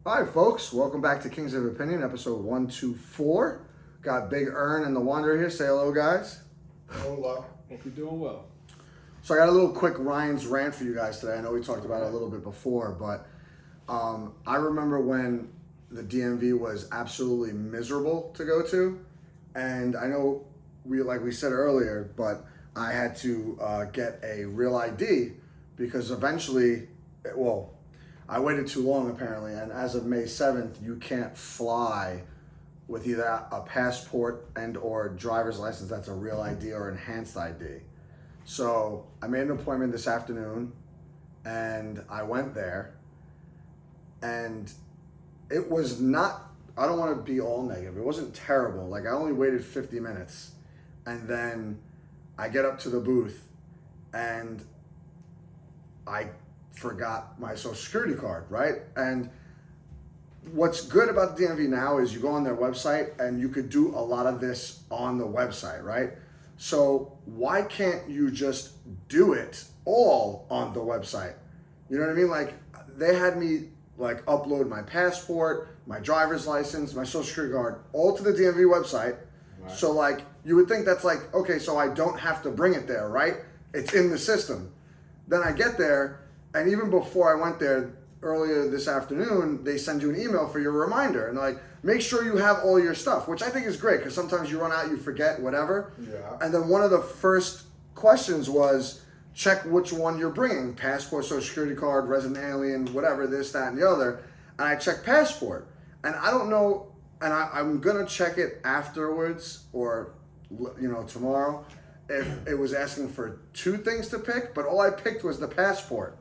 Hi, folks. Welcome back to Kings of Opinion, episode 124. Got Big Ern and the Wanderer here. Say hello, guys. Hola. Hope you're doing well. So I got a little quick Ryan's rant for you guys today. I know we talked about it a little bit before, but I remember when the DMV was absolutely miserable to go to. And I know, like we said earlier, but I had to get a real ID because eventually, I waited too long apparently, and as of May 7th, you can't fly with either a passport and or driver's license that's a real ID or enhanced ID. So I made an appointment this afternoon and I went there, and it was not, I don't want to be all negative, it wasn't terrible. Like I only waited 50 minutes and then I get up to the booth and I forgot my social security card, right? And what's good about the DMV now is you go on their website and you could do a lot of this on the website, right? So why can't you just do it all on the website? You know what I mean? Like they had me like upload my passport, my driver's license, my social security card, all to the DMV website. Right. So like you would think that's like, okay, so I don't have to bring it there, right? It's in the system. Then I get there, and even before I went there earlier this afternoon, they send you an email for your reminder. And they're like, make sure you have all your stuff, which I think is great because sometimes you run out, you forget, whatever. Yeah. And then one of the first questions was, check which one you're bringing. Passport, social security card, resident alien, whatever, this, that, and the other. And I checked passport. And I don't know, and I'm going to check it afterwards or, tomorrow if it was asking for two things to pick, but all I picked was the passport.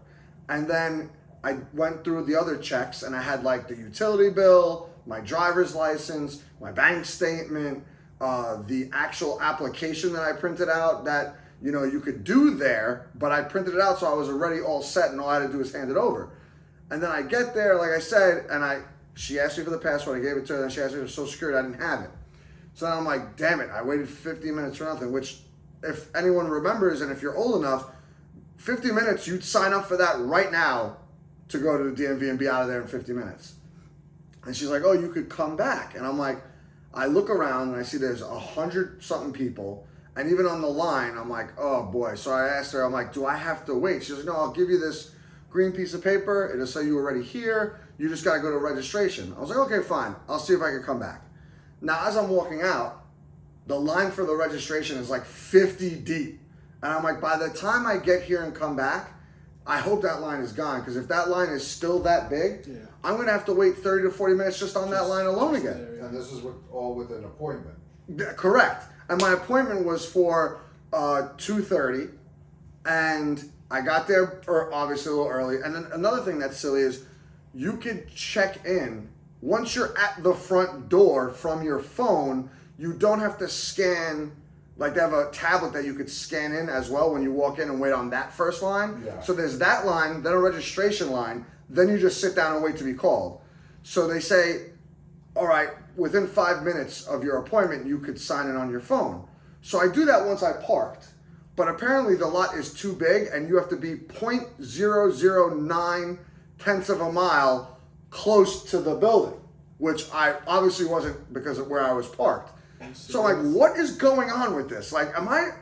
And then I went through the other checks and I had like the utility bill, my driver's license, my bank statement, the actual application that I printed out that, you could do there, but I printed it out so I was already all set and all I had to do was hand it over. And then I get there, like I said, and she asked me for the password, I gave it to her, then she asked me for social security, I didn't have it. So then I'm like, damn it, I waited 50 minutes for nothing, which if anyone remembers and if you're old enough, 50 minutes, you'd sign up for that right now to go to the DMV and be out of there in 50 minutes. And she's like, oh, you could come back. And I'm like, I look around and I see there's 100-something people. And even on the line, I'm like, oh boy. So I asked her, I'm like, do I have to wait? She's like, no, I'll give you this green piece of paper. It'll say you were already here. You just got to go to registration. I was like, okay, fine. I'll see if I can come back. Now, as I'm walking out, the line for the registration is like 50 deep. And I'm like, by the time I get here and come back, I hope that line is gone. Because if that line is still that big, I'm going to have to wait 30 to 40 minutes just on that line alone again. And this is all with an appointment. Correct. And my appointment was for 2:30. And I got there obviously a little early. And then another thing that's silly is you could check in. Once you're at the front door from your phone, you don't have to scan. Like they have a tablet that you could scan in as well when you walk in and wait on that first line. Yeah. So there's that line, then a registration line, then you just sit down and wait to be called. So they say, all right, within 5 minutes of your appointment, you could sign in on your phone. So I do that once I parked. But apparently the lot is too big and you have to be 0.009 tenths of a mile close to the building, which I obviously wasn't because of where I was parked. So I'm like, what is going on with this? Like, am I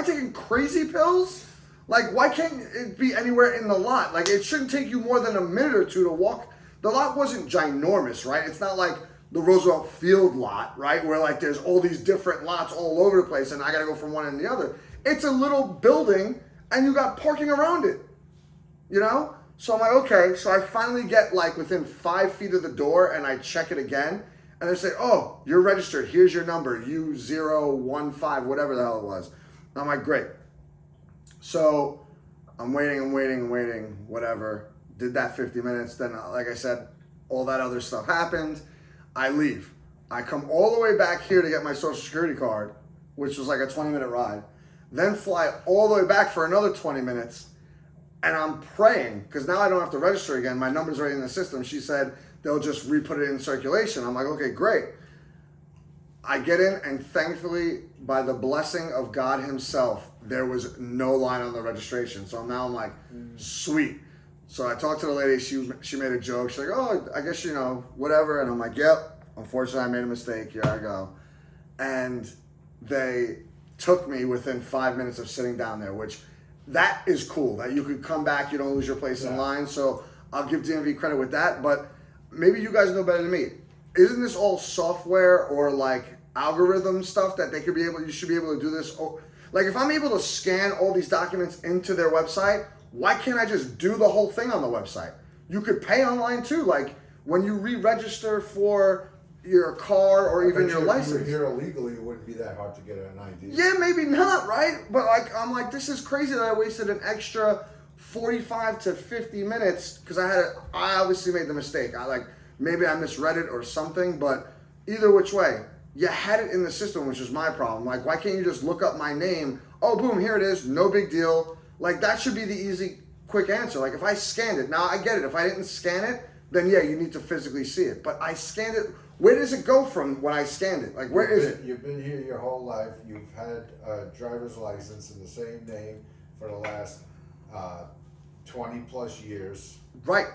taking crazy pills? Like, why can't it be anywhere in the lot? Like, it shouldn't take you more than a minute or two to walk. The lot wasn't ginormous, right? It's not like the Roosevelt Field lot, right? Where like there's all these different lots all over the place and I gotta go from one end to the other. It's a little building and you got parking around it, So I'm like, okay. So I finally get like within 5 feet of the door and I check it again. And they say, oh, you're registered. Here's your number, U015, whatever the hell it was. And I'm like, great. So I'm waiting, whatever. Did that 50 minutes. Then, like I said, all that other stuff happened. I leave. I come all the way back here to get my social security card, which was like a 20-minute ride. Then fly all the way back for another 20 minutes. And I'm praying, because now I don't have to register again. My number's already in the system. She said, they'll just re-put it in circulation. I'm like, okay, great. I get in, and thankfully, by the blessing of God himself, there was no line on the registration. So now I'm like, sweet. So I talked to the lady. She made a joke. She's like, "Oh, I guess whatever." And I'm like, "Yep. Unfortunately, I made a mistake. Here I go." And they took me within 5 minutes of sitting down there, which that is cool. That you could come back. You don't lose your place in line. So I'll give DMV credit with that. But maybe you guys know better than me. Isn't this all software or like algorithm stuff that you should be able to do this? Like if I'm able to scan all these documents into their website, why can't I just do the whole thing on the website? You could pay online too. Like when you re-register for your car or even your license. If you were here illegally, it wouldn't be that hard to get an ID. Yeah, maybe not, right? But I'm like, this is crazy that I wasted an extra 45 to 50 minutes because I obviously made the mistake. Maybe I misread it or something, but either which way, you had it in the system, which is my problem. Like, why can't you just look up my name? Oh, boom, here it is. No big deal. Like, that should be the easy, quick answer. Like, if I scanned it, now I get it. If I didn't scan it, then yeah, you need to physically see it. But I scanned it. Where does it go from when I scanned it? Like, where is it? You've been here your whole life. You've had a driver's license in the same name for the last 20 plus years. Right.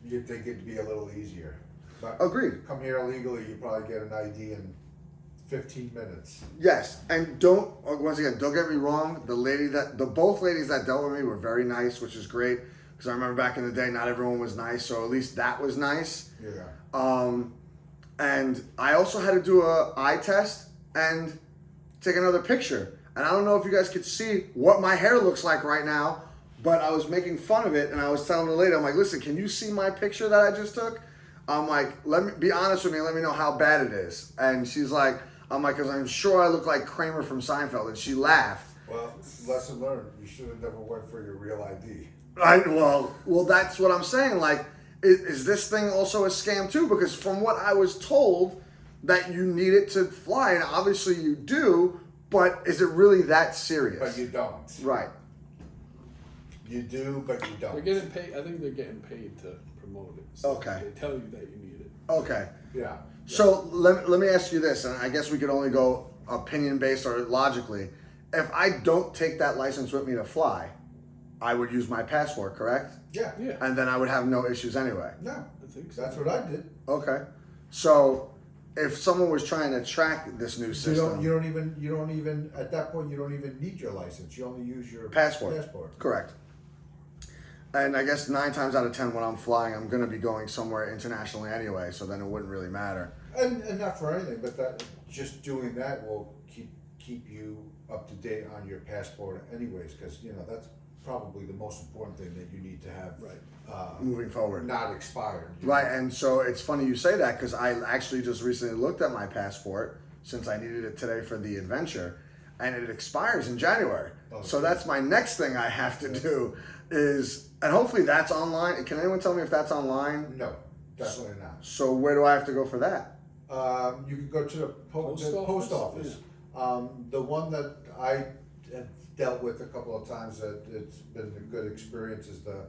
You'd think it'd be a little easier. But Agreed. Come here illegally, you probably get an ID in 15 minutes. Yes, and once again, don't get me wrong. Both ladies that dealt with me were very nice, which is great because I remember back in the day, not everyone was nice, so at least that was nice. Yeah. And I also had to do a eye test and take another picture. And I don't know if you guys could see what my hair looks like right now, but I was making fun of it and I was telling the lady, I'm like, listen, can you see my picture that I just took? I'm like, let me be honest with me, let me know how bad it is. And she's like, because I'm sure I look like Kramer from Seinfeld. And she laughed. Well, lesson learned. You should have never went for your real ID. Well, that's what I'm saying. Like, is this thing also a scam too? Because from what I was told, that you need it to fly, and obviously you do, but is it really that serious? But you don't. Right. You do, but you don't. They're getting paid. I think they're getting paid to promote it. So Okay. They tell you that you need it. Okay. Yeah. So let me ask you this, and I guess we could only go opinion based or logically. If I don't take that license with me to fly, I would use my passport, correct? Yeah. Yeah. And then I would have no issues anyway. No. I think so. That's what I did. Okay. So if someone was trying to track this new system, You don't even at that point you don't even need your license. You only use your passport. Correct. And I guess 9 times out of 10 when I'm flying, I'm going to be going somewhere internationally anyway, so then it wouldn't really matter. And not for anything, but that just doing that will keep you up to date on your passport anyways, because that's probably the most important thing that you need to have. Right. Moving forward. Not expired. Right, and so it's funny you say that because I actually just recently looked at my passport since I needed it today for the adventure, and it expires in January. Oh, so that's my next thing I have to do and hopefully that's online. Can anyone tell me if that's online? No, definitely not. So where do I have to go for that? You can go to the post office. The one that I have dealt with a couple of times that it's been a good experience is the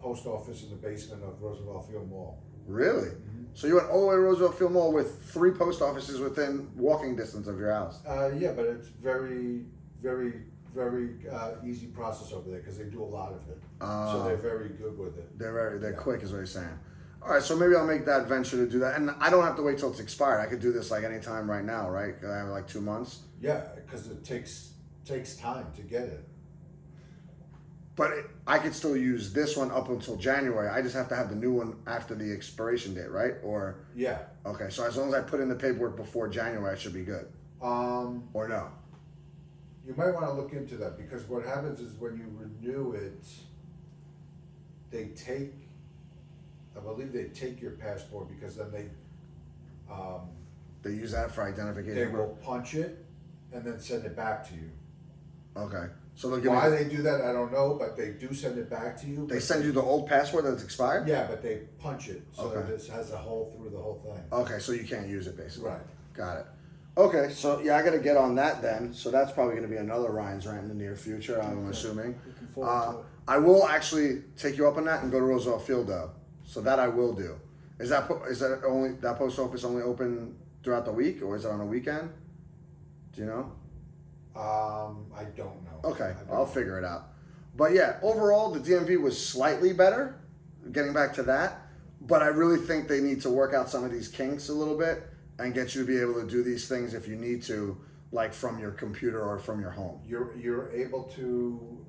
post office in the basement of Roosevelt Field Mall. Really? Mm-hmm. So you went all the way to Roosevelt Field Mall with 3 post offices within walking distance of your house? Yeah, but it's very, very, very easy process over there because they do a lot of it. So they're very good with it. They're quick is what you're saying. All right, so maybe I'll make that venture to do that. And I don't have to wait till it's expired. I could do this like anytime right now, right? Because I have like 2 months. Yeah, because it takes time to get it. But I could still use this one up until January. I just have to have the new one after the expiration date, right? Or Yeah. okay, so as long as I put in the paperwork before January, I should be good. Or no? You might want to look into that because what happens is when you renew it, I believe they take your passport because then They use that for identification. they will punch it and then send it back to you. Okay, so they'll give Why me. they do that, I don't know, but they do send it back to you. They send you the old passport that's expired. Yeah, but they punch it so Okay. that it has a hole through the whole thing. Okay, so you can't use it basically. Right. Got it. Okay, so yeah, I got to get on that then. So that's probably going to be another Ryan's Rant in the near future, I'm assuming. Looking forward to it. I will actually take you up on that and go to Roosevelt Field though. So that I will do. Is that post office only open throughout the week or is it on a weekend? Do you know? I don't know. Okay, I don't I'll know. figure it out. But yeah, overall, the DMV was slightly better, getting back to that. But I really think they need to work out some of these kinks a little bit and get you to be able to do these things if you need to, like from your computer or from your home. You're able to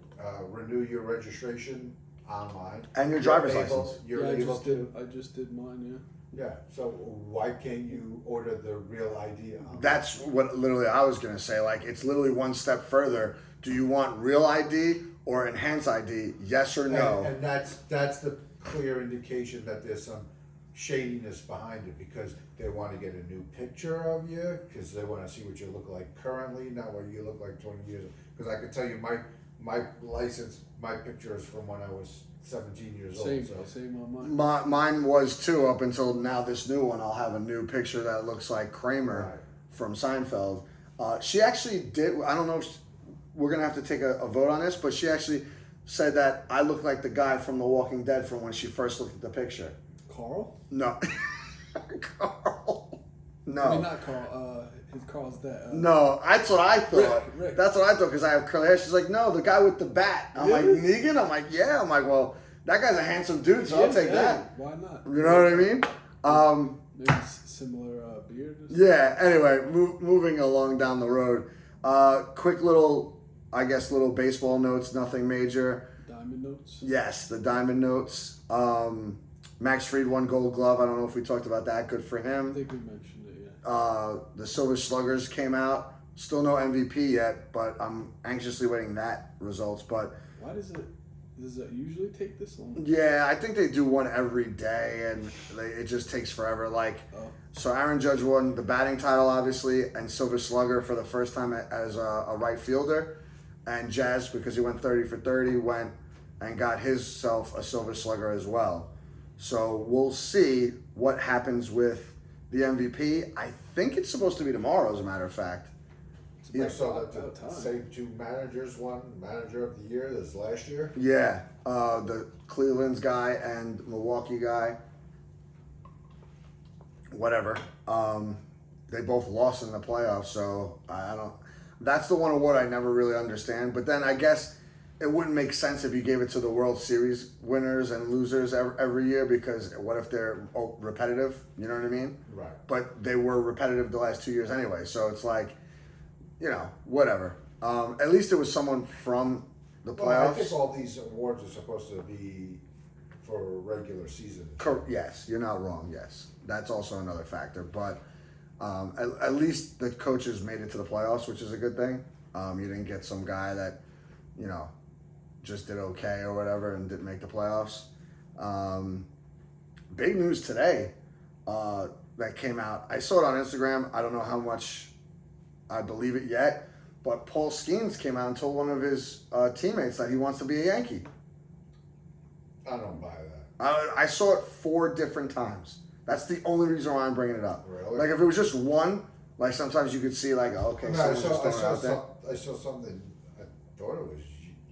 renew your registration online. And your driver's license. You're able to. I just did mine. Yeah. So why can't you order the real ID online? That's what literally I was going to say. Like, it's literally one step further. Do you want real ID or enhanced ID? Yes or no? And that's the clear indication that there's some shadiness behind it, because they want to get a new picture of you, because they want to see what you look like currently, not what you look like 20 years ago. Because I can tell you my license, my picture is from when I was 17 years old. Same on mine. Mine was too, up until now. This new one, I'll have a new picture that looks like Kramer Right. from Seinfeld. She actually did. I don't know if we're gonna have to take a vote on this, but she actually said that I look like the guy from The Walking Dead from when she first looked at the picture. Carl? No, Carl. No. I mean, not Carl. Carl's that. No, that's what I thought. Rick. That's what I thought, because I have curly hair. She's like, no, the guy with the bat. I'm like, Really? Negan? I'm like, yeah. I'm like, well, that guy's a handsome dude, so I'll take that. Why not? You know what I mean? Maybe similar beard. Or something? Yeah, anyway, moving along down the road. Quick little, I guess, little baseball notes, nothing major. Diamond notes. Yes, the diamond notes. Max Fried won Gold Glove. I don't know if we talked about that. Good for I him. think we mentioned it. Yeah. The Silver Sluggers came out. Still no MVP yet, but I'm anxiously waiting that results. But Why does it usually take this long? yeah, I think they do one every day, and it just takes forever. Like, so Aaron Judge won the batting title, obviously, and Silver Slugger for the first time as a right fielder. And Jazz, because he went 30 for 30, went and got himself a Silver Slugger as well. So we'll see what happens with the MVP. I think it's supposed to be tomorrow, as a matter of fact. I saw that the same two managers won Manager of the Year this last year. Yeah, the Cleveland's guy and Milwaukee guy. Whatever. They both lost in the playoffs, so I don't. That's the one award I never really understand. But then I guess it wouldn't make sense if you gave it to the World Series winners and losers every year, because what if they're repetitive? You know what I mean? Right. But they were repetitive the last 2 years anyway, so it's like, whatever. At least it was someone from the playoffs. Well, I think all these awards are supposed to be for regular season. Yes, you're not wrong. Yes, that's also another factor. But at least the coaches made it to the playoffs, which is a good thing. You didn't get some guy that, just did okay or whatever and didn't make the playoffs. Big news today that came out. I saw it on Instagram. I don't know how much I believe it yet, but Paul Skeens came out and told one of his teammates that he wants to be a Yankee. I don't buy that. I saw it 4 different times. That's the only reason why I'm bringing it up. Really? Like, if it was just one, like, sometimes you could see, like, okay, No, someone's just throwing it out there. I saw something. I thought it was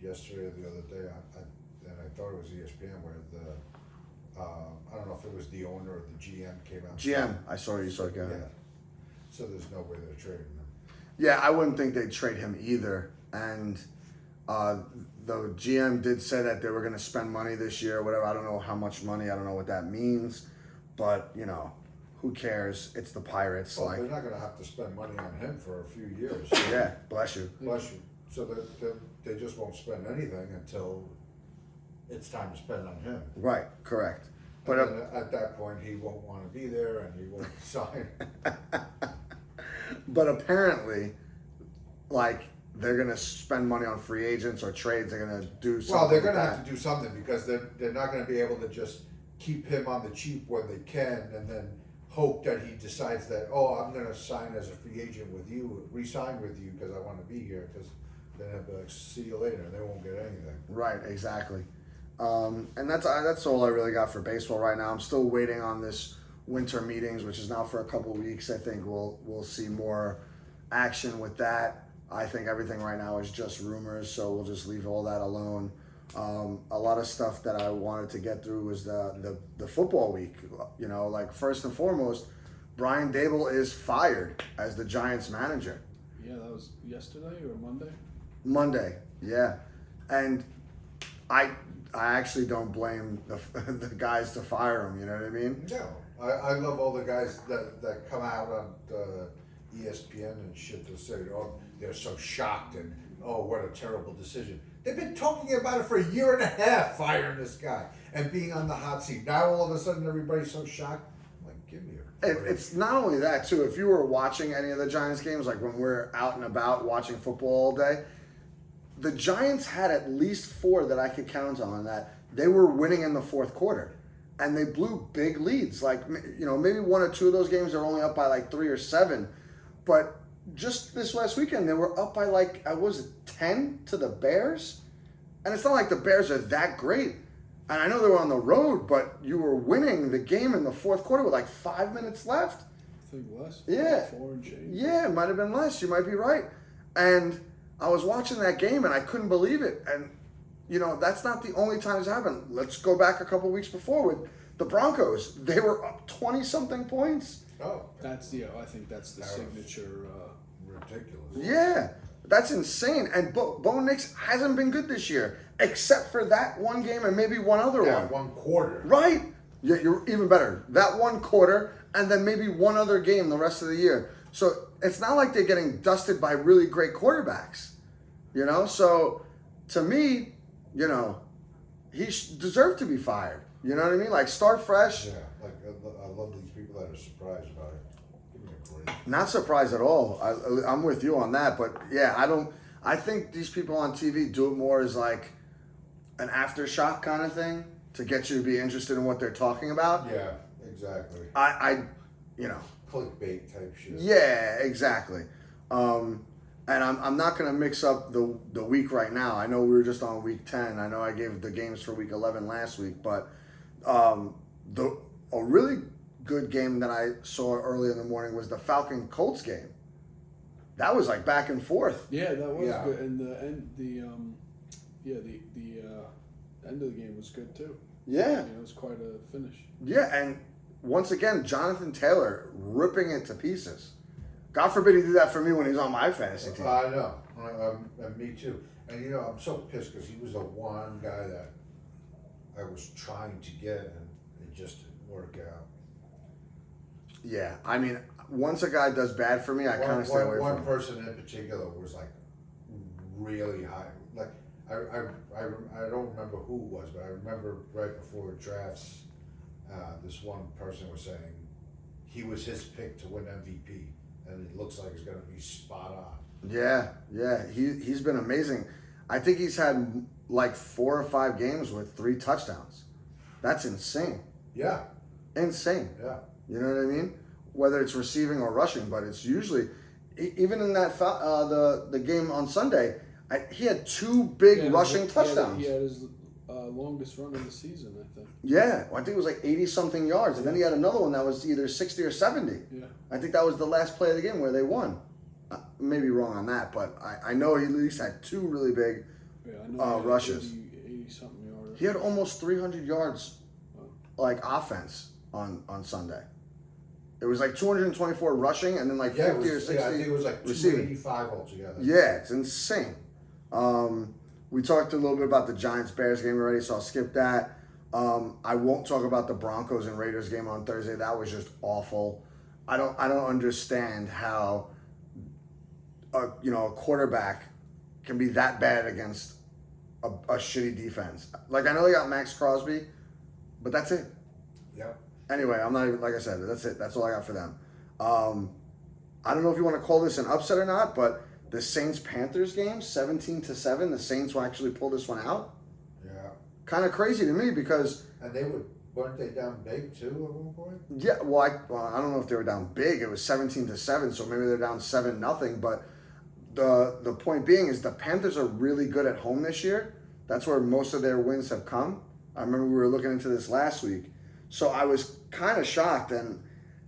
yesterday or the other day. And I thought it was ESPN where I don't know if it was the owner or the GM came out. GM, I saw you saw it. Yeah. So there's no way they're trading him. Yeah, I wouldn't think they'd trade him either. And the GM did say that they were going to spend money this year or whatever. I don't know how much money. I don't know what that means. But, who cares? It's the Pirates. Well, like, they're not going to have to spend money on him for a few years. yeah, bless you. Bless you. So they just won't spend anything until it's time to spend on him. Right, correct. But But then at that point, he won't want to be there and he won't sign. But apparently, like, they're going to spend money on free agents or trades. They're going to do something. Well, they're going to like have that. to do something, because they're not going to be able to just keep him on the cheap when they can and then hope that he decides that, I'm going to sign as a free agent with you, re-sign with you because I want to be here, because then they'll be like, see you later, and they won't get anything. Right, exactly. And that's all I really got for baseball right now. I'm still waiting on this winter meetings, which is now for a couple weeks. I think we'll see more action with that. I think everything right now is just rumors, so we'll just leave all that alone. A lot of stuff that I wanted to get through was the football week. Like, first and foremost, Brian Dable is fired as the Giants manager. Yeah, that was yesterday or Monday. Monday, yeah. And I actually don't blame the guys to fire him. You know what I mean? No, I love all the guys that come out on ESPN and shit to say, oh, they're so shocked and oh, what a terrible decision. They've been talking about it for a year and a half, firing this guy and being on the hot seat. Now all of a sudden everybody's so shocked. I'm like, give me a break. It's not only that too. If you were watching any of the Giants games, like when we're out and about watching football all day, the Giants had at least 4 that I could count on that they were winning in the fourth quarter, and they blew big leads. Like, you know, maybe 1 or 2 of those games they're only up by like 3 or 7, but just this last weekend they were up by like 10 to the Bears, and it's not like the Bears are that great. And I know they were on the road, but you were winning the game in the fourth quarter with like 5 minutes left. I think less. Yeah. 4 and change. Yeah, it might have been less. You might be right. And I was watching that game and I couldn't believe it. And, you know, that's not the only time it's happened. Let's go back a couple weeks before with the Broncos. They were up 20-something points. Oh, I think that's the signature. ridiculous. Yeah, that's insane. And Bo Nix hasn't been good this year, except for that one game and maybe one other Yeah, one. 1 quarter. Right. Yeah, you're even better. That 1 quarter and then maybe one other game the rest of the year. So it's not like they're getting dusted by really great quarterbacks, you know? So to me, you know, he deserved to be fired. You know what I mean? Like, start fresh. Yeah, like I love these people that are surprised about it. Give me a break. Not surprised at all. I'm with you on that. But yeah, I think these people on TV do it more as like an aftershock kind of thing to get you to be interested in what they're talking about. Yeah, exactly. You know. Clickbait type shit. Yeah, exactly. And I'm not going to mix up the week right now. I know we were just on week 10. I know I gave the games for week 11 last week, but a really good game that I saw early in the morning was the Falcon-Colts game. That was like back and forth. Yeah, that was Yeah. good, and the end of the game was good too. Yeah. It was quite a finish. Yeah, and once again, Jonathan Taylor ripping it to pieces. God forbid he did that for me when he was on my fantasy team. I know. And me too. And you know, I'm so pissed because he was the one guy that I was trying to get and it just didn't work out. Yeah, I mean, once a guy does bad for me, I kind of stay away One from him. person in particular was like really high. Like I don't remember who it was, but I remember right before drafts, this one person was saying he was his pick to win MVP, and it looks like he's going to be spot on. Yeah, he's been amazing. I think he's had like 4 or 5 games with 3 touchdowns. That's insane. Yeah, Insane. yeah. You know what I mean? Whether it's receiving or rushing, but it's usually even in that the game on Sunday, he had 2 big rushing touchdowns. He had his longest run of the season, I think. Yeah, I think it was like 80-something yards, and then he had another one that was either 60 or 70. Yeah. I think that was the last play of the game where they won. Maybe wrong on that, but I know he at least had 2 really big I know he had rushes. 80 something yards. He had almost 300 yards, like offense on Sunday. It was like 224 rushing, and then like 50 or 60. Yeah, I think it was like receiving. 285 altogether. Yeah, it's insane. We talked a little bit about the Giants-Bears game already, so I'll skip that. I won't talk about the Broncos and Raiders game on Thursday. That was just awful. I don't understand how a quarterback can be that bad against a shitty defense. Like, I know they got Max Crosby, but that's it. Yep. Anyway, I'm not even, like I said, that's it. That's all I got for them. I don't know if you want to call this an upset or not, but the Saints-Panthers game, 17-7, the Saints will actually pull this one out. Yeah. Kind of crazy to me because, And weren't they down big too at one point? yeah, well, I don't know if they were down big. It was 17-7, so maybe they're down 7-0. But the point being is the Panthers are really good at home this year. That's where most of their wins have come. I remember we were looking into this last week. So I was kind of shocked, and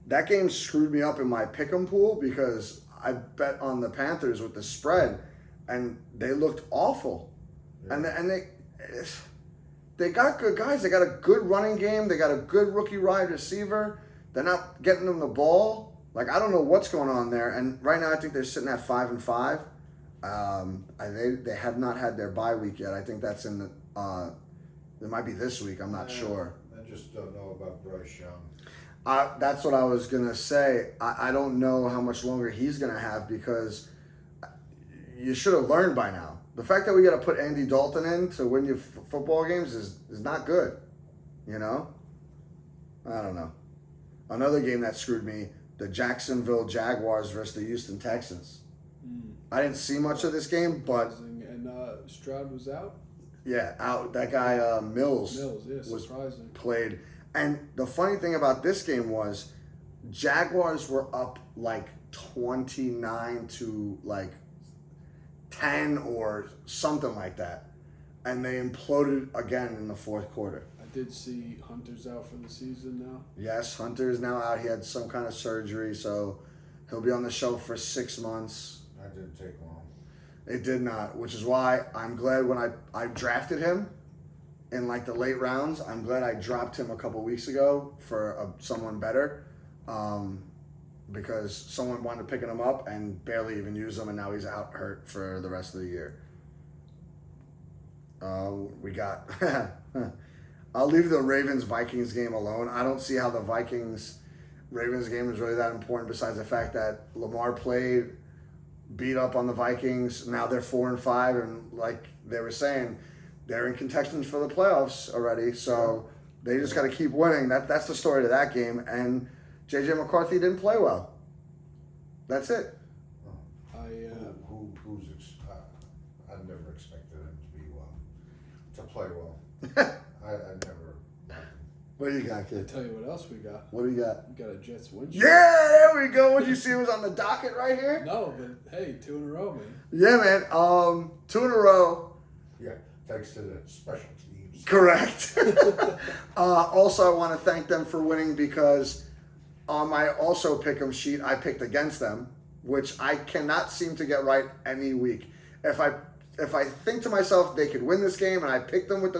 that game screwed me up in my pick'em pool because I bet on the Panthers with the spread, and they looked awful. Yeah. And they got good guys. They got a good running game. They got a good rookie wide receiver. They're not getting them the ball. Like, I don't know what's going on there. And right now I think they're sitting at 5-5. They have not had their bye week yet. I think that's in It might be this week. I'm not sure. I just don't know about Bryce Young. That's what I was gonna say. I don't know how much longer he's gonna have because you should have learned by now. The fact that we got to put Andy Dalton in to win you football games is not good. You know? I don't know. Another game that screwed me, the Jacksonville Jaguars versus the Houston Texans. I didn't see much of this game, but... And Stroud was out? Yeah, out. That guy, Mills, Yeah, was surprising. played. And the funny thing about this game was Jaguars were up like 29 to like 10 or something like that. And they imploded again in the fourth quarter. I did see Hunter's out for the season now. Yes, Hunter is now out. He had some kind of surgery, so he'll be on the shelf for 6 months. That didn't take long. It did not, which is why I'm glad when I drafted him in like the late rounds. I'm glad I dropped him a couple weeks ago for someone better. Because someone wanted to pick him up and barely even use him, and now he's out hurt for the rest of the year. We got... I'll leave the Ravens-Vikings game alone. I don't see how the Vikings-Ravens game is really that important besides the fact that Lamar played, beat up on the Vikings. Now they're 4-5, and like they were saying, they're in contention for the playoffs already, so they just got to keep winning. That's the story to that game, and... J.J. McCarthy didn't play well. That's it. I never expected him to play well. I never. What do you got, I'll kid? tell you what else we got. What do you got? We got a Jets win. Yeah, there we go. What you see was on the docket right here? No, but hey, 2 in a row, man. Yeah, man. 2 in a row. Yeah, thanks to the special teams. Correct. Also, I want to thank them for winning because on my also pick'em sheet, I picked against them, which I cannot seem to get right any week. If I think to myself they could win this game and I pick them with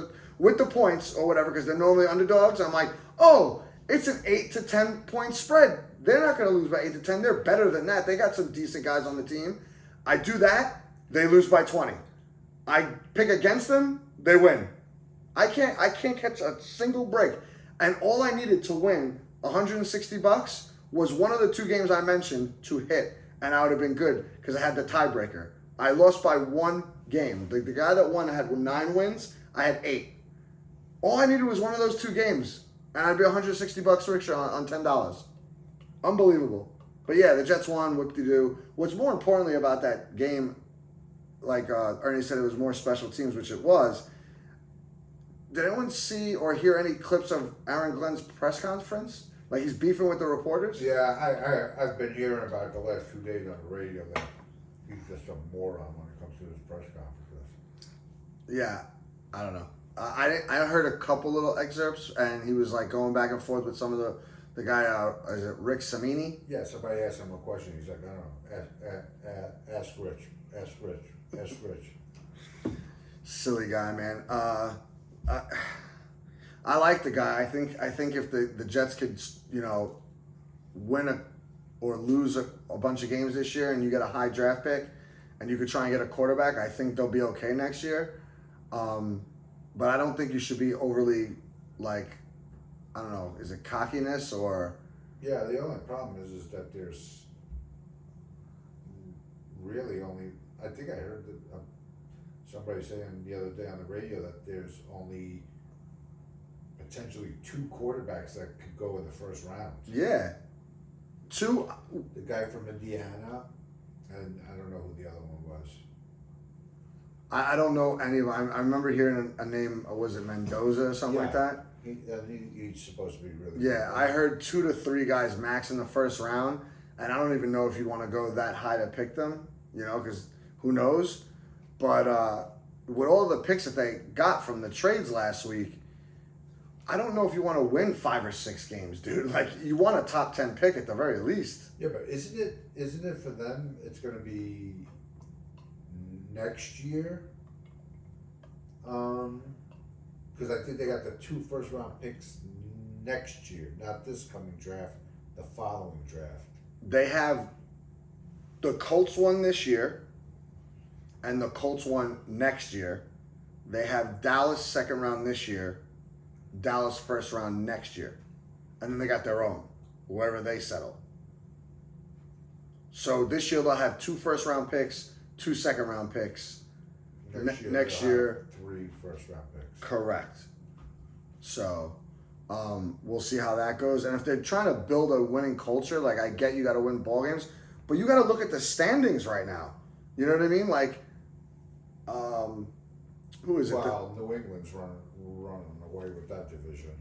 the points or whatever because they're normally underdogs, I'm like, oh, it's an 8 to 10 point spread. They're not going to lose by 8 to 10. They're better than that. They got some decent guys on the team. I do that, they lose by 20. I pick against them, they win. I can't catch a single break. And all I needed to win $160 was one of the 2 games I mentioned to hit, and I would have been good because I had the tiebreaker. I lost by 1 game. The guy that won had 9 wins. I had 8. All I needed was one of those 2 games, and I'd be $160 richer on $10. Unbelievable. But yeah, the Jets won. Whoop-de-doo. What's more importantly about that game, like Ernie said, it was more special teams, which it was. Did anyone see or hear any clips of Aaron Glenn's press conference? Like he's beefing with the reporters? Yeah, I've been hearing about it the last 2 days on the radio that he's just a moron when it comes to his press conferences. Yeah, I don't know. I heard a couple little excerpts, and he was like going back and forth with some of the guy. Is it Rick Samini? Yeah, somebody asked him a question. He's like, I don't know. Ask Rich. Silly guy, man. I like the guy. I think if the Jets could, win or lose a bunch of games this year, and you get a high draft pick, and you could try and get a quarterback, I think they'll be okay next year. But I don't think you should be overly, like, I don't know, is it cockiness or? Yeah, the only problem is that there's really only. I think I heard that somebody saying the other day on the radio that there's only potentially 2 quarterbacks that could go in the first round. Yeah. 2. The guy from Indiana, and I don't know who the other one was. I don't know any of them. I remember hearing a name, was it Mendoza or something like that? He's supposed to be really Yeah, good. I heard 2 to 3 guys max in the first round, and I don't even know if you want to go that high to pick them, because who knows? But with all the picks that they got from the trades last week, I don't know if you want to win 5 or 6 games, dude. Like, you want a top 10 pick at the very least. Yeah, but isn't it for them? It's going to be next year. Because I think they got the 2 first-round picks next year, not this coming draft, the following draft. They have the Colts one this year and the Colts one next year. They have Dallas second round this year, Dallas first round next year. And then they got their own, wherever they settle. So this year they'll have 2 first round picks, 2 second round picks. Next year, 3 first round picks. Correct. So we'll see how that goes. And if they're trying to build a winning culture, like I get you got to win ball games, but you got to look at the standings right now. You know what I mean? Like, who is it? Well, New England's running away with that division.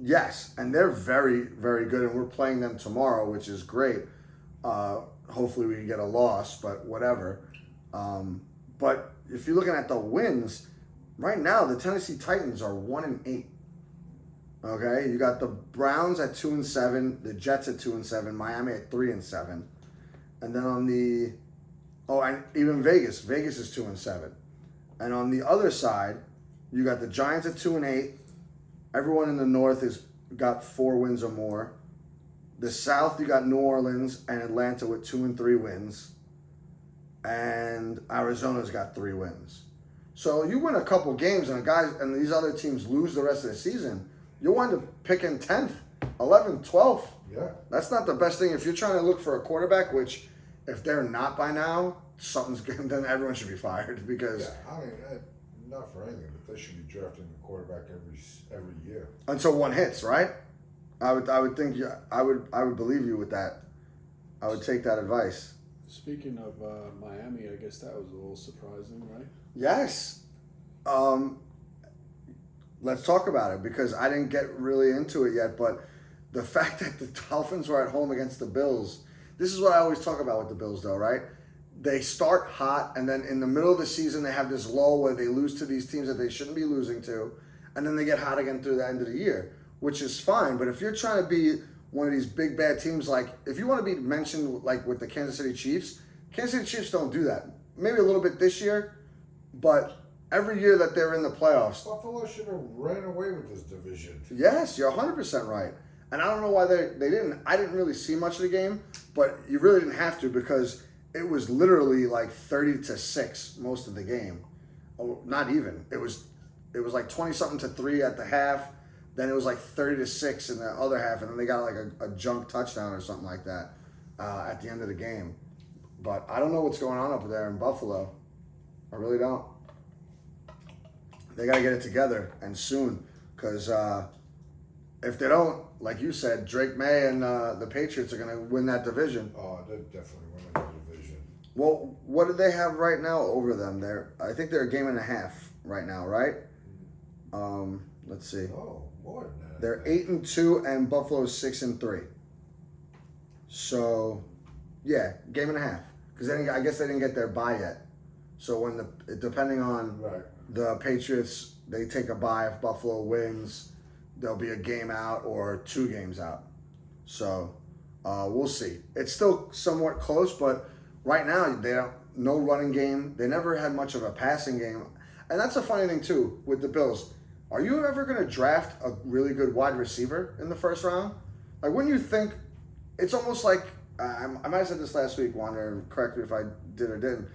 Yes, and they're very, very good, and we're playing them tomorrow, which is great. Hopefully we can get a loss, but whatever. But if you're looking at the wins, right now the Tennessee Titans are 1-8. Okay, you got the Browns at 2-7, the Jets at 2-7, Miami at 3-7, and then on the and even Vegas is 2-7, and on the other side, you got the Giants at 2-8. Everyone in the North has got 4 wins or more. The South, you got New Orleans and Atlanta with 2 and 3 wins. And Arizona's got 3 wins. So you win a couple games and these other teams lose the rest of the season, you'll wind up picking 10th, 11th, 12th. Yeah. That's not the best thing. If you're trying to look for a quarterback, which if they're not by now, something's good, then everyone should be fired because Yeah, I mean, not for anything, but they should be drafting a quarterback every year. until one hits, right? I would think I would believe you with that. I would take that advice. Speaking of Miami, I guess that was a little surprising, right? Yes. Let's talk about it because I didn't get really into it yet, but the fact that the Dolphins were at home against the Bills, this is what I always talk about with the Bills though, right? They start hot and then in the middle of the season they have this lull where they lose to these teams that they shouldn't be losing to, and then they get hot again through the end of the year, which is fine. But if you're trying to be one of these big bad teams, like if you want to be mentioned like with the Kansas City Chiefs don't do that. Maybe a little bit this year, but every year that they're in the playoffs. Buffalo should have ran away with this division. Yes, you're 100% right. And I don't know why they didn't. I didn't really see much of the game, but you really didn't have to because it was literally like 30-6 most of the game. Oh, not even. It was like 20-something to 3 at the half. Then it was like 30-6 in the other half, and then they got like a junk touchdown or something like that at the end of the game. But I don't know what's going on up there in Buffalo. I really don't. They got to get it together and soon, because if they don't, like you said, Drake May and the Patriots are going to win that division. Oh, they're definitely winning the division. Well, what do they have right now over them? I think they're a game and a half right now, right? Let's see. Oh, more than that. They're 8-2 and Buffalo's 6-3. So, yeah, game and a half. Because I guess they didn't get their bye yet. So depending on Right. the Patriots, they take a bye. If Buffalo wins, there'll be a game out or 2 games out. So we'll see. It's still somewhat close, but right now they don't. No running game. They never had much of a passing game, and that's a funny thing too with the Bills. Are you ever going to draft a really good wide receiver in the first round? Like, when you think, it's almost like, I might have said this last week, Wander, correct me if I did or didn't.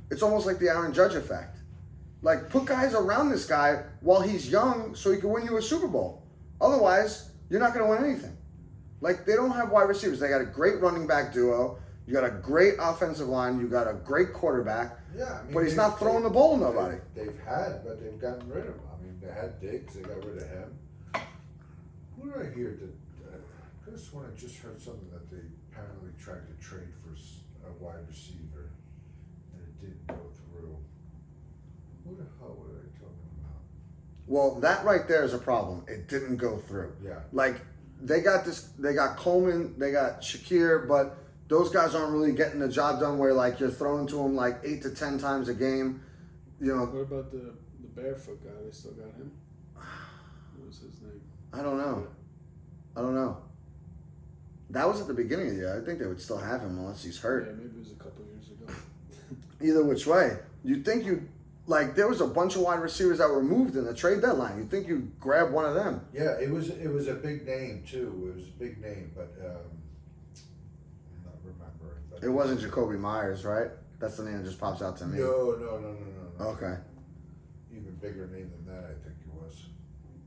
It's almost like the Aaron Judge effect. Like, put guys around this guy while he's young so he can win you a Super Bowl. Otherwise, you're not going to win anything. Like, they don't have wide receivers. They got a great running back duo. You got a great offensive line. You got a great quarterback. Yeah, I mean, but he's not throwing the ball to nobody. They've had, but they've gotten rid of him. I mean, they had Diggs. They got rid of him. What did I hear? I could have sworn I just heard something that they apparently tried to trade for a wide receiver, and it didn't go through. Who the hell were they talking about? Well, that right there is a problem. It didn't go through. Yeah. Like, they got Coleman, they got Shakir, but those guys aren't really getting the job done where, like, you're throwing to them, like, 8 to 10 times a game. You know. What about the barefoot guy? They still got him? What was his name? I don't know. That was at the beginning of the year. I think they would still have him unless he's hurt. Yeah, maybe it was a couple years ago. Either which way. You'd think like, there was a bunch of wide receivers that were moved in the trade deadline. You'd think you'd grab one of them. Yeah, it was a big name too. It was a big name, but I'm not remembering. But It wasn't Jacoby Myers, right? That's the name that just pops out to me. No. Okay. even bigger name than that, I think he was.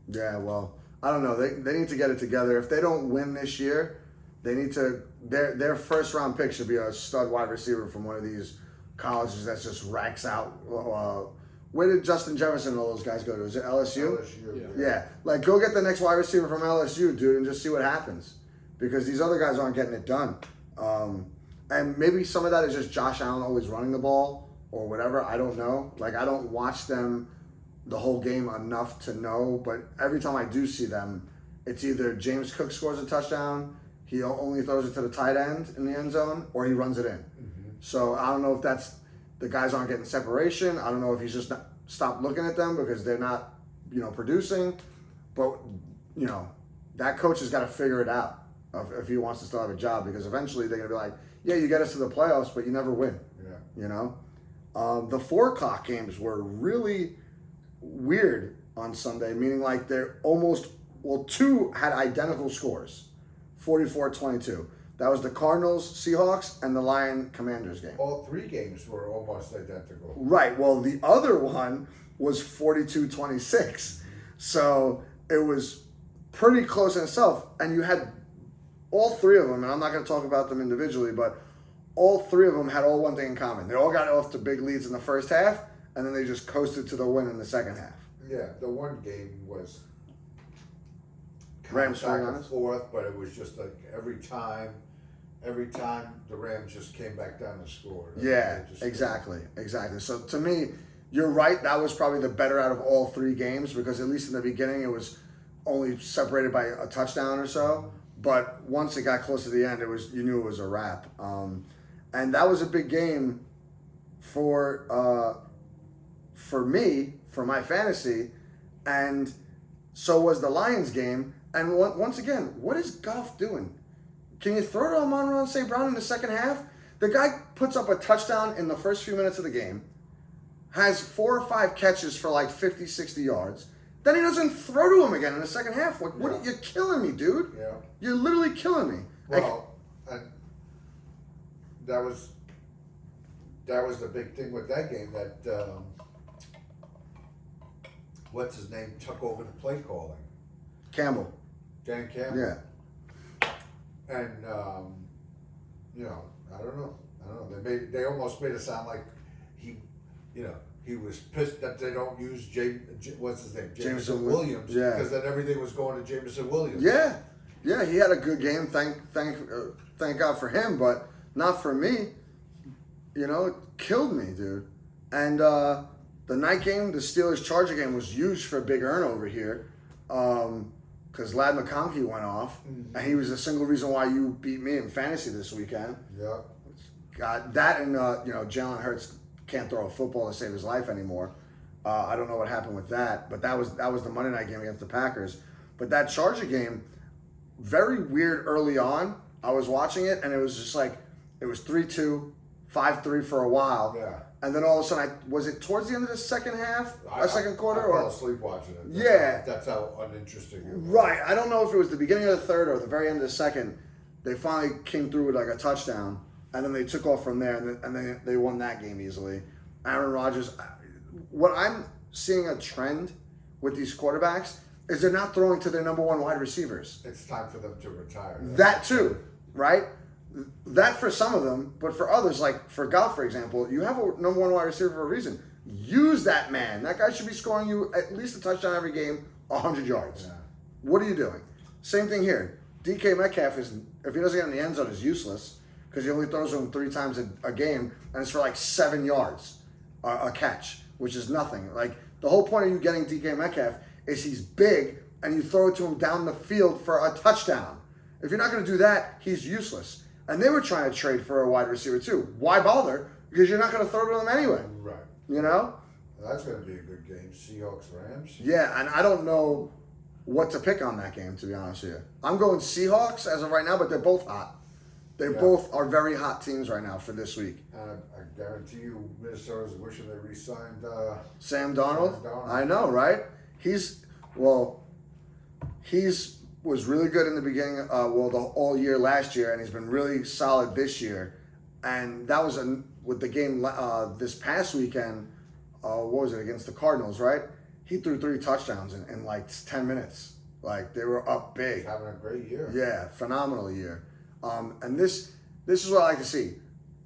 Yeah, well, I don't know. They need to get it together. If they don't win this year, they need to. Their first round pick should be a stud wide receiver from one of these colleges that just racks out. Where did Justin Jefferson and all those guys go to? Is it LSU? LSU. Yeah, like go get the next wide receiver from LSU, dude, and just see what happens. Because these other guys aren't getting it done. And maybe some of that is just Josh Allen always running the ball or whatever. I don't know. Like, I don't watch them the whole game enough to know. But every time I do see them, it's either James Cook scores a touchdown, he only throws it to the tight end in the end zone, or he runs it in. Mm-hmm. So I don't know if that's the guys aren't getting separation. I don't know if he's just stopped looking at them because they're not, producing. But, that coach has got to figure it out if he wants to still have a job, because eventually they're going to be like, yeah, you get us to the playoffs, but you never win. Yeah. The 4 o'clock games were really weird on Sunday, meaning like they're two had identical scores, 44-22. That was the Cardinals, Seahawks, and the Lion Commanders game. All 3 games were almost identical. Right. Well, the other one was 42-26. So it was pretty close in itself. And you had all 3 of them, and I'm not going to talk about them individually, but all 3 of them had one thing in common. They all got off to big leads in the first half, and then they just coasted to the win in the second half. Yeah, the one game was Rams back on and forth, but it was just like every time the Rams just came back down to score. Yeah, exactly. So to me, you're right. That was probably the better out of all 3 games, because at least in the beginning it was only separated by a touchdown or so. But once it got close to the end, you knew it was a wrap. And that was a big game for me, for my fantasy, and so was the Lions game. And once again, what is Goff doing? Can you throw to Amon-Ra St. Brown in the second half? The guy puts up a touchdown in the first few minutes of the game, has 4 or 5 catches for like 50, 60 yards. Then he doesn't throw to him again in the second half. Like, what? You're killing me, dude. Yeah. You're literally killing me. Well, and that was the big thing with that game, that what's his name took over the play calling. Campbell. Dan Campbell. Yeah. And I don't know. They almost made it sound like he was pissed that they don't use what's his name? Jameson Williams. Yeah. Because then everything was going to Jameson Williams. Yeah. Yeah, he had a good game. Thank God for him, but not for me. It killed me, dude. And the night game, the Steelers-Charger game, was huge for Big Earn over here. Because Lad McConkey went off, and he was the single reason why you beat me in fantasy this weekend. Yeah. God, that and Jalen Hurts can't throw a football to save his life anymore. I don't know what happened with that, but that was the Monday night game against the Packers. But that Charger game, very weird early on. I was watching it, and it was just like, it was 3-2, 5-3 for a while. Yeah. And then all of a sudden, was it towards the end of the second half, second quarter? I fell asleep watching it. That's how uninteresting it was. Right. I don't know if it was the beginning of the third or the very end of the second. They finally came through with like a touchdown, and then they took off from there, and then they won that game easily. Aaron Rodgers. What I'm seeing a trend with these quarterbacks is they're not throwing to their number 1 wide receivers. It's time for them to retire. That too, right? That for some of them, but for others, like for Goff, for example, you have a number 1 wide receiver for a reason. Use that man. That guy should be scoring you at least a touchdown every game, 100 yards. Yeah. What are you doing? Same thing here. DK Metcalf if he doesn't get in the end zone, is useless, because he only throws him 3 times a game, and it's for like 7 yards a catch, which is nothing. Like, the whole point of you getting DK Metcalf is he's big, and you throw it to him down the field for a touchdown. If you're not going to do that, he's useless. And they were trying to trade for a wide receiver too. Why bother? Because you're not going to throw to them anyway. Right. That's going to be a good game. Seahawks-Rams. Yeah, and I don't know what to pick on that game, to be honest with you. I'm going Seahawks as of right now, but they're both hot. They both are very hot teams right now for this week. I guarantee you Minnesota's wishing they re-signed Sam Darnold? Sam Darnold. I know, right? He's was really good in the beginning, the all year last year, and he's been really solid this year. And that was with the game this past weekend. what was it, against the Cardinals, right? He threw 3 touchdowns in like 10 minutes. Like, they were up big. Having a great year. Yeah, phenomenal year. And this is what I like to see.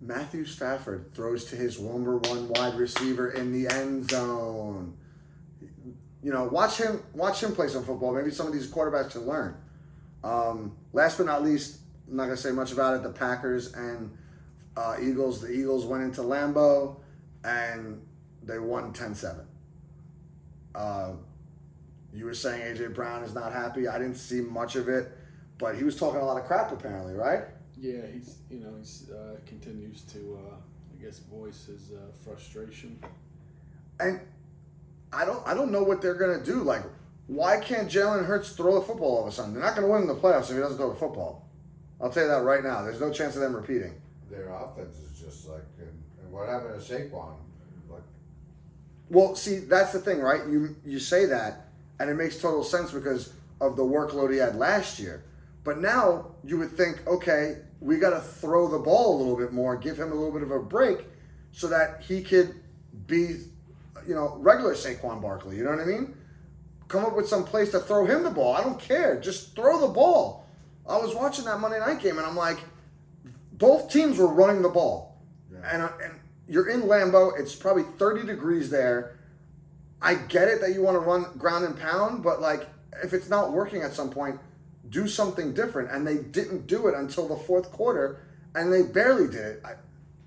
Matthew Stafford throws to his number 1 wide receiver in the end zone. You know, watch him play some football. Maybe some of these quarterbacks can learn. Last but not least, I'm not going to say much about it. The Packers and Eagles. The Eagles went into Lambeau, and they won 10-7. You were saying A.J. Brown is not happy. I didn't see much of it, but he was talking a lot of crap apparently, right? Yeah, he's continues to I guess voice his frustration. And I don't know what they're gonna do. Like, why can't Jalen Hurts throw the football all of a sudden? They're not gonna win in the playoffs if he doesn't throw the football. I'll tell you that right now. There's no chance of them repeating. Their offense is just like, and what happened to Saquon? Like, Well, see, that's the thing, right? You say that, and it makes total sense because of the workload he had last year. But now you would think, okay, we got to throw the ball a little bit more, give him a little bit of a break so that he could be, regular Saquon Barkley. You know what I mean? Come up with some place to throw him the ball. I don't care. Just throw the ball. I was watching that Monday night game, and I'm like, both teams were running the ball. Yeah. And you're in Lambeau. It's probably 30 degrees there. I get it that you want to run ground and pound, but, like, if it's not working at some point, do something different. And they didn't do it until the fourth quarter, and they barely did it.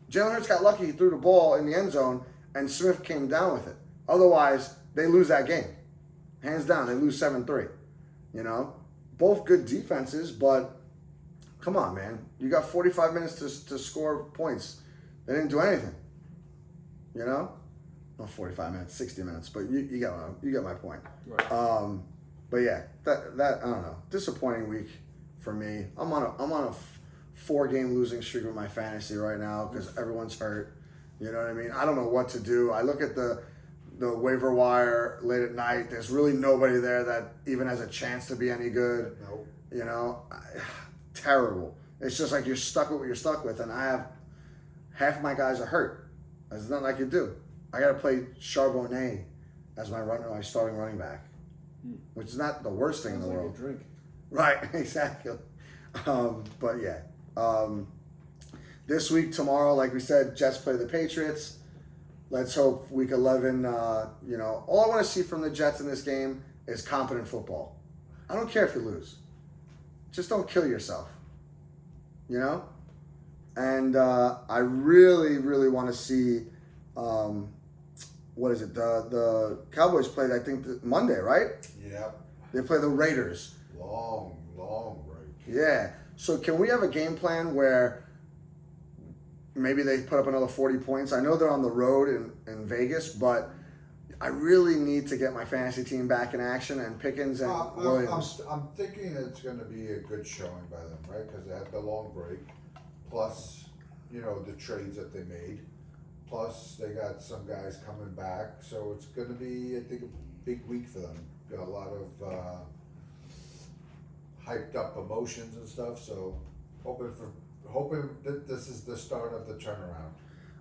Jalen Hurts got lucky. He threw the ball in the end zone, and Smith came down with it. Otherwise, they lose that game. Hands down, they lose 7-3. Both good defenses, but come on, man. You got 45 minutes to score points. They didn't do anything. Not 45 minutes, 60 minutes, but you get my point. Right. But yeah, that I don't know. Disappointing week for me. I'm on a 4-game losing streak with my fantasy right now because everyone's hurt. You know what I mean? I don't know what to do. I look at the waiver wire late at night. There's really nobody there that even has a chance to be any good. nope. Terrible. It's just like you're stuck with what you're stuck with, and I have half my guys are hurt. There's nothing I can do. I got to play Charbonnet as my starting running back, which is not the worst thing in the world. Like a drink. Right, exactly. But yeah, this week, tomorrow, like we said, Jets play the Patriots. Let's hope week 11, all I want to see from the Jets in this game is competent football. I don't care if you lose. Just don't kill yourself, And I really, really want to see, what is it? The Cowboys played, I think, Monday, right? Yep. They play the Raiders. Long break. Yeah. So can we have a game plan where maybe they put up another 40 points? I know they're on the road in Vegas, but I really need to get my fantasy team back in action, and Pickens and Williams. I'm thinking it's going to be a good showing by them, right? Because they had the long break, plus, the trades that they made, plus they got some guys coming back. So it's going to be, I think, a big week for them. Got a lot of hyped up emotions and stuff. So hoping that this is the start of the turnaround.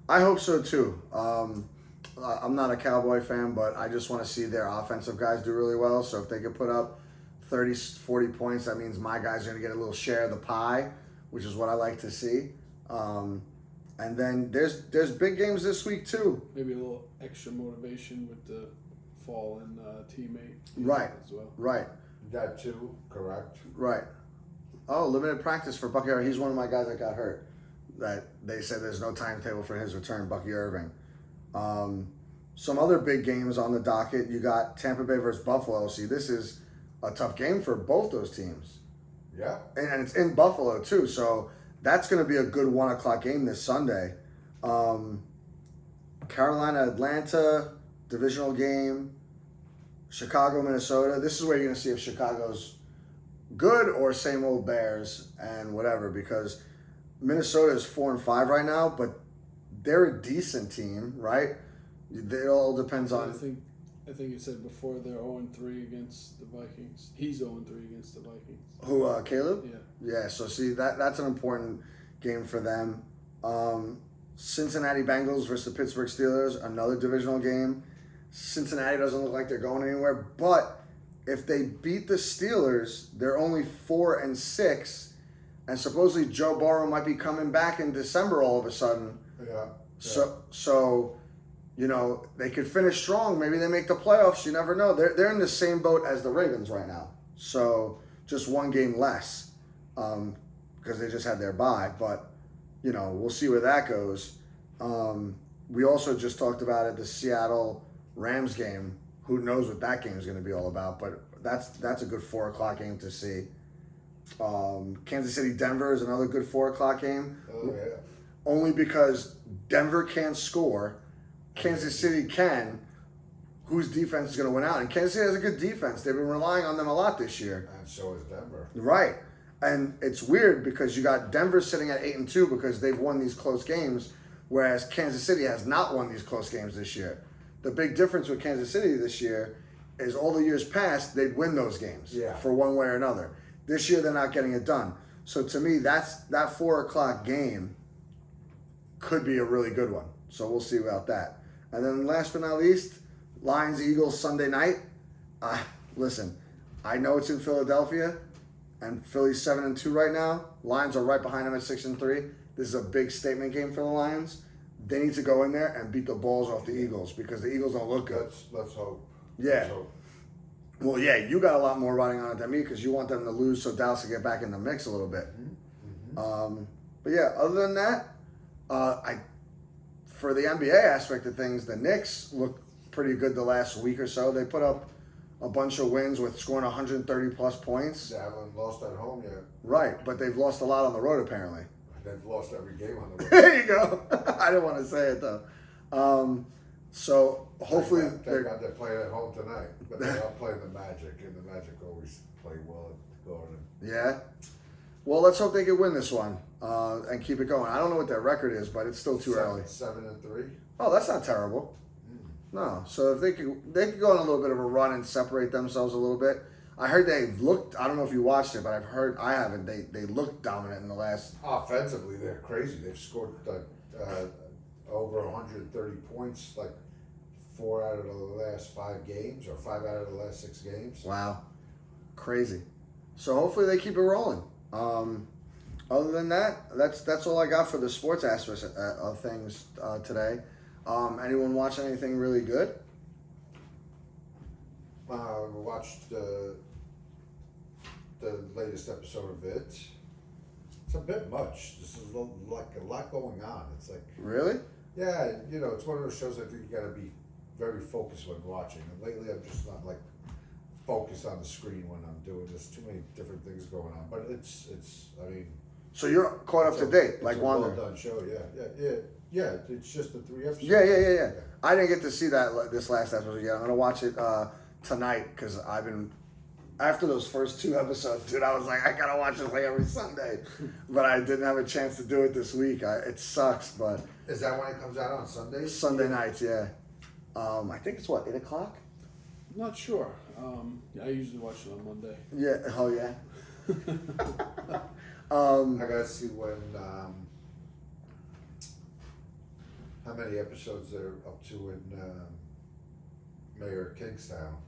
I hope so too. I'm not a Cowboy fan, but I just want to see their offensive guys do really well. So if they could put up 30, 40 points, that means my guys are going to get a little share of the pie, which is what I like to see. And then there's big games this week too. Maybe a little extra motivation with the fallen teammate. Right. As well. Right. That too, correct. Right. Oh, limited practice for Bucky Irving. He's one of my guys that got hurt. That they said there's no timetable for his return, Bucky Irving. Some other big games on the docket. You got Tampa Bay versus Buffalo. See, this is a tough game for both those teams. Yeah. And it's in Buffalo too, so that's going to be a good 1:00 game this Sunday. Carolina, Atlanta, divisional game. Chicago, Minnesota. This is where you're going to see if Chicago's good or same old Bears and whatever, because Minnesota is 4-5 right now, but they're a decent team, right? It all depends on. I think you said before they're 0-3 against the Vikings. He's 0-3 against the Vikings. Who, Caleb? Yeah. Yeah. So see, that's an important game for them. Cincinnati Bengals versus the Pittsburgh Steelers, another divisional game. Cincinnati doesn't look like they're going anywhere, but if they beat the Steelers, they're only 4-6, and supposedly Joe Burrow might be coming back in December all of a sudden. Yeah. So, you know, they could finish strong. Maybe they make the playoffs. You never know. They're in the same boat as the Ravens right now. So just one game less, because they just had their bye. But, you know, we'll see where that goes. We also just talked about it, the Seattle Rams game. Who knows what that game is going to be all about? But that's a good 4:00 game to see. Kansas City Denver is another good 4:00 game. Oh, yeah. Only because Denver can't score, Kansas City can. Whose defense is going to win out? And Kansas City has a good defense. They've been relying on them a lot this year. And so is Denver. Right. And it's weird because you got Denver sitting at 8-2 because they've won these close games, whereas Kansas City has not won these close games this year. The big difference with Kansas City this year is all the years past, they'd win those games for one way or another. This year, they're not getting it done. So to me, that 4:00 game could be a really good one. So we'll see about that. And then last but not least, Lions-Eagles Sunday night. Listen, I know it's in Philadelphia, and Philly's 7-2 right now. Lions are right behind them at 6-3. This is a big statement game for the Lions. They need to go in there and beat the balls off the Eagles because the Eagles don't look good. Let's hope. Yeah. Let's hope. Well, yeah, you got a lot more riding on it than me because you want them to lose so Dallas can get back in the mix a little bit. Mm-hmm. But yeah, other than that, for the NBA aspect of things, the Knicks look pretty good the last week or so. They put up a bunch of wins with scoring 130 plus points. They haven't lost at home yet. Right, but they've lost a lot on the road apparently. They've lost every game on the road. There you go. I didn't want to say it though. So hopefully Thank God they're playing at home tonight, but they are playing the Magic, and the Magic always play well at the Garden. Yeah. Well, let's hope they can win this one and keep it going. I don't know what their record is, but it's still too early. 7-3. Oh, that's not terrible. No. So if they could go on a little bit of a run and separate themselves a little bit. I heard they looked. I don't know if you watched it, but I haven't. They looked dominant in the last. Offensively, they're crazy. They've scored over 130 points, like 4 out of the last 5 games, or 5 out of the last 6 games. Wow, crazy. So hopefully they keep it rolling. Other than that, that's all I got for the sports aspects of things today. Anyone watch anything really good? We watched the latest episode of it. It's a bit much. This is like a lot going on. It's like Really? yeah, you know, it's one of those shows I think you got to be very focused when watching. And lately, I'm just not like focused on the screen when I'm doing this. Too many different things going on. But it's. I mean. So you're caught up to date, like Wander. Well done show. Yeah. It's just the 3 episodes. Yeah. I didn't get to see this last episode yet. I'm gonna watch it tonight because I've been after those first 2 episodes, dude. I was like, I gotta watch this like every Sunday, but I didn't have a chance to do it this week. It sucks, but Is that when it comes out on Sundays? Sunday nights, yeah. I think it's 8 o'clock. Not sure. I usually watch it on Monday. Yeah. Oh yeah. I gotta see when. How many episodes they're up to in Mayor of Kingstown?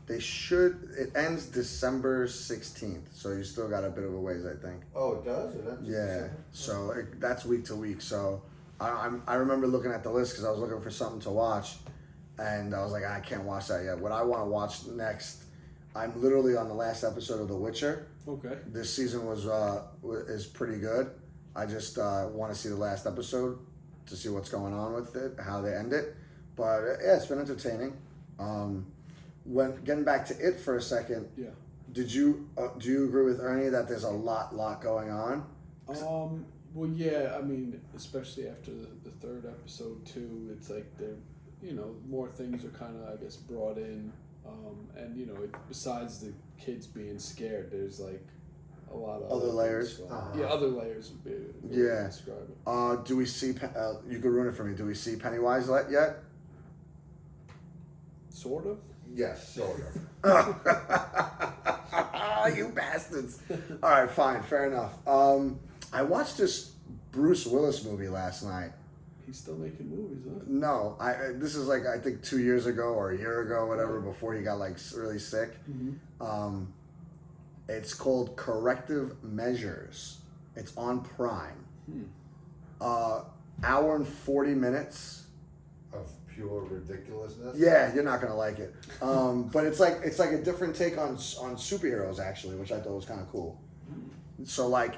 They should. It ends December 16th, so you still got a bit of a ways, I think. Oh, it does? It ends in Yeah. December? So that's week to week. So I remember looking at the list because I was looking for something to watch, and I was like, I can't watch that yet. What I want to watch next, I'm literally on the last episode of The Witcher. Okay. This season is pretty good. I just want to see the last episode to see what's going on with it, how they end it. But yeah, it's been entertaining. When getting back to it for a second, Yeah. do you agree with Ernie that there's a lot going on? Well, yeah. I mean, especially after the 3rd episode too, it's like more things are kind of, I guess, brought in, and besides the kids being scared, there's like a lot of Other layers. Yeah, other layers would be Yeah. describe it. Do we see? You could ruin it for me. Do we see Pennywise yet? Sort of. Yes, sort of. You bastards! All right, fine, fair enough. I watched this Bruce Willis movie last night. He's still making movies, huh? No, this is like I think 2 years ago or a year ago, whatever, before he got like really sick. Mm-hmm. It's called Corrective Measures. It's on Prime. Hour and 40 minutes of pure ridiculousness. Yeah, you're not gonna like it. But it's like a different take on superheroes actually, which I thought was kind of cool. So like,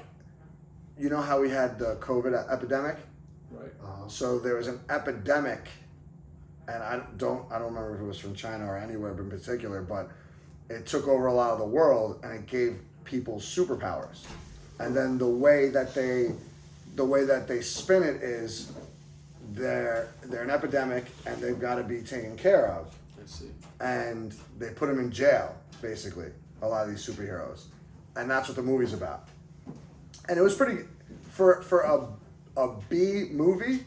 you know how we had the COVID epidemic? Right. So there was an epidemic, and I don't remember if it was from China or anywhere in particular, but it took over a lot of the world and it gave people superpowers. And then the way that they spin it is they're an epidemic and they've got to be taken care of. I see. And they put them in jail, basically, a lot of these superheroes. And that's what the movie's about. And it was pretty, for a B movie,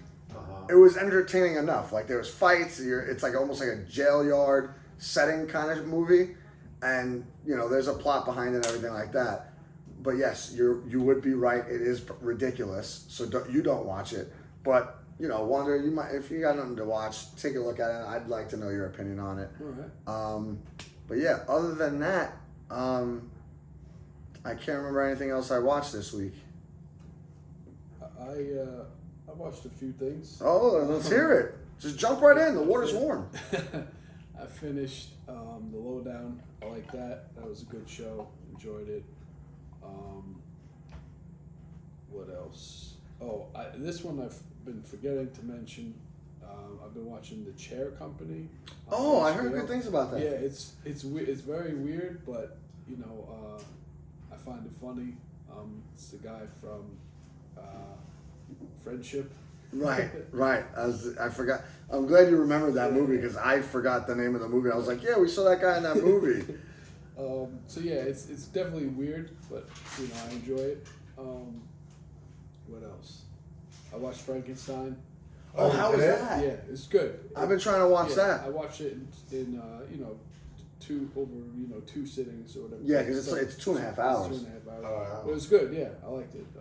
it was entertaining enough. Like there was fights, it's like almost like a jail yard setting kind of movie. And, you know, there's a plot behind it and everything like that. But yes, you would be right. It is ridiculous. So you don't watch it. But, you know, Wanda, you might, if you got nothing to watch, take a look at it. I'd like to know your opinion on it. All right. But yeah, other than that, I can't remember anything else I watched this week. I watched a few things. Oh, let's hear it. Just jump right in. The water's warm. I finished The Lowdown. I like that. That was a good show. Enjoyed it. What else? Oh, this one I've been forgetting to mention. I've been watching The Chair Company. Oh, I heard good things about that. Yeah, it's very weird, but you know, I find it funny. It's the guy from Friendship. Right. I forgot. I'm glad you remembered that movie because I forgot the name of the movie. I was like, yeah, we saw that guy in that movie. So yeah, it's definitely weird, but you know, I enjoy it. What else? I watched Frankenstein. Oh, how was that? Yeah, it's good. I've been trying to watch that. I watched it in you know, two sittings or whatever. Yeah, because it's 2.5 hours. It's 2.5 hours. Wow. But it was good. Yeah, I liked it. I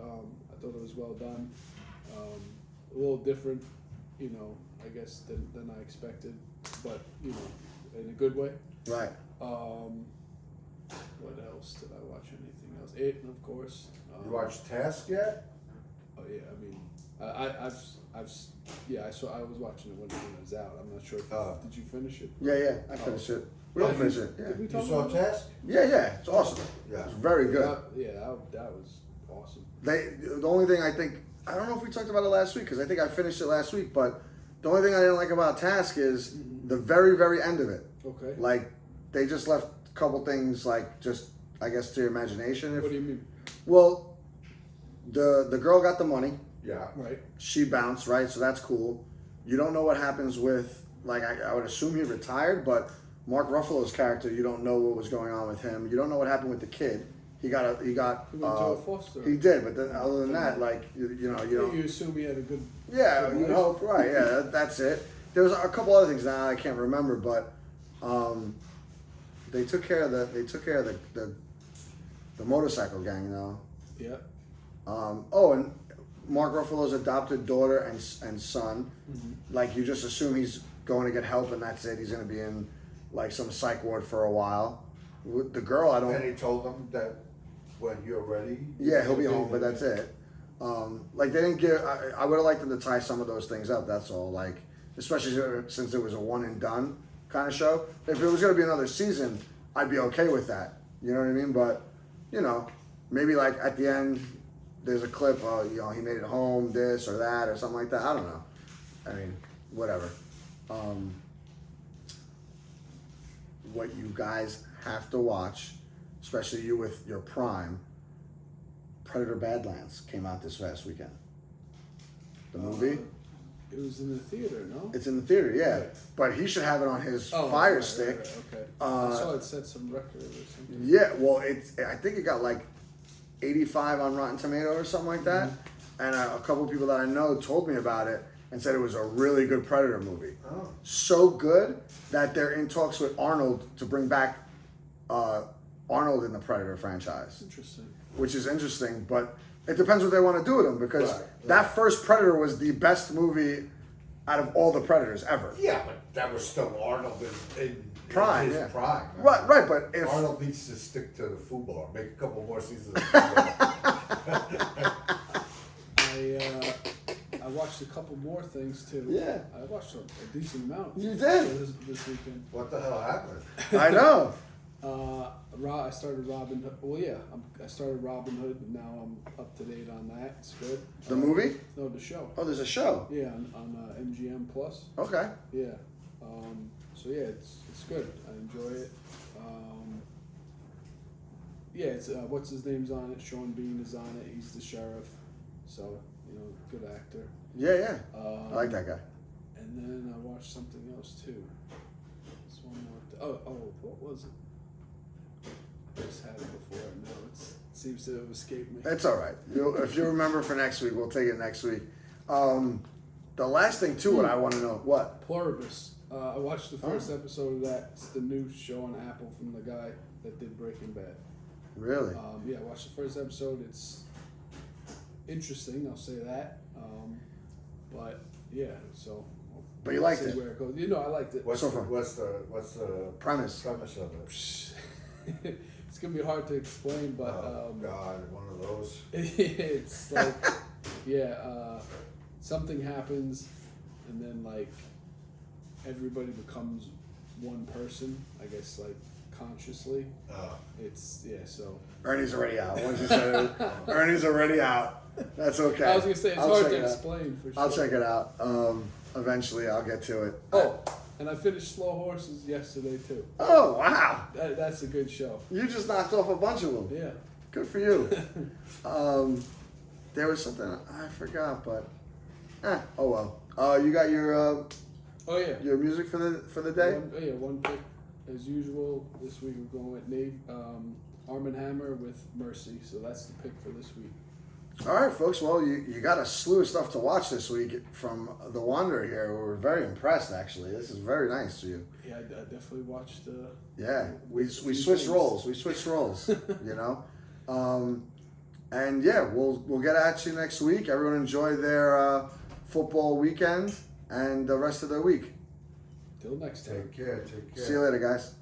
thought it was well done. A little different, you know, I guess than I expected, but you know, in a good way. Right. What else did I watch? Anything else? It, of course. You watched Task yet? Oh yeah, I mean, I was watching it when it was out. I'm not sure. Did you finish it? Yeah, I finished it. We don't finish it. Yeah. Did we You talk saw about it? Task? Yeah, it's awesome. Yeah. It's very good. That was awesome. The only thing I don't know if we talked about it last week because I think I finished it last week, but the only thing I didn't like about Task is the very, very end of it. Okay. Like, they just left a couple things, like, just, I guess, to your imagination. What do you mean? Well, the girl got the money. Yeah. Right. She bounced, right? So that's cool. You don't know what happens with, like, I would assume he retired, but Mark Ruffalo's character, you don't know what was going on with him. You don't know what happened with the kid. He went to a foster. He did, but then other than that, like, you know, you don't. You assume he had a good. Yeah, good you life. hope, right? Yeah, that's it. There was a couple other things now I can't remember, but they took care of the motorcycle gang, though. Yeah. And Mark Ruffalo's adopted daughter and son. Mm-hmm. Like, you just assume he's going to get help, and that's it. He's going to be in like some psych ward for a while. With the girl, I don't. And he told them that when you're ready. Yeah, he'll be home, but that's it. Like, they didn't give. I would have liked them to tie some of those things up. That's all. Like, especially since it was a one and done kind of show. If it was going to be another season, I'd be okay with that. You know what I mean? But, you know, maybe like at the end, there's a clip. You know, he made it home, this or that, or something like that. I don't know. I mean, whatever. What you guys have to watch, especially you with your Prime, Predator Badlands came out this last weekend. The movie? It was in the theater, no? It's in the theater, yeah. Yeah. But he should have it on his Fire Stick. Right, okay. I saw it set some record or something. Yeah, well, I think it got like 85 on Rotten Tomato or something like that. Mm-hmm. And a couple of people that I know told me about it and said it was a really good Predator movie. Oh. So good that they're in talks with Arnold to bring back Arnold in the Predator franchise. Interesting. Which is interesting, but It depends what they want to do with him because that first Predator was the best movie out of all the Predators ever. Yeah, but that was still Arnold in Prime, his yeah. prime. Right, but if Arnold needs to stick to football, make a couple more seasons of football. I watched a couple more things too. Yeah. I watched a decent amount. You did? This weekend. What the hell happened? I know. I started Robin Hood. Well, yeah, I started Robin Hood. And now I'm up to date on that. It's good. The movie? No, the show. Oh, there's a show. Yeah, on MGM Plus. Okay. Yeah. So yeah, it's good. I enjoy it. Yeah, it's what's his name's on it. Sean Bean is on it. He's the sheriff. So good actor. Yeah. I like that guy. And then I watched something else too. There's one more. What was it? I just had it before. Now it seems to have escaped me. It's all right. If you remember for next week, we'll take it next week. The last thing too, what I want to know, what? Pluribus. I watched the first episode of that. It's the new show on Apple from the guy that did Breaking Bad. Really? Yeah, I watched the first episode. It's interesting, I'll say that. But yeah, so. But you liked see it? where it goes. I liked it. What's So the Premise. premise of it? It's gonna be hard to explain, but Oh God, one of those. it's like something happens, and then like everybody becomes one person. I guess like consciously. It's so. Ernie's already out. Once you said it, Ernie's already out. That's okay. I was gonna say it's I'll hard check to it out. explain for sure. I'll check it out. Eventually, I'll get to it. Oh, and I finished Slow Horses yesterday too. Oh, wow. That's a good show. You just knocked off a bunch of them. Yeah. Good for you. There was something I forgot, but oh well. You got your your music for the day? One pick as usual. This week we're going with Arm & Hammer with Mercy. So that's the pick for this week. All right, folks. Well, you got a slew of stuff to watch this week from The Wanderer here. We're very impressed, actually. This is very nice of you. Yeah, I definitely watched. Yeah, we switched roles. We switched roles. And yeah, we'll get at you next week. Everyone enjoy their football weekend and the rest of their week. Till next time. Take care. See you later, guys.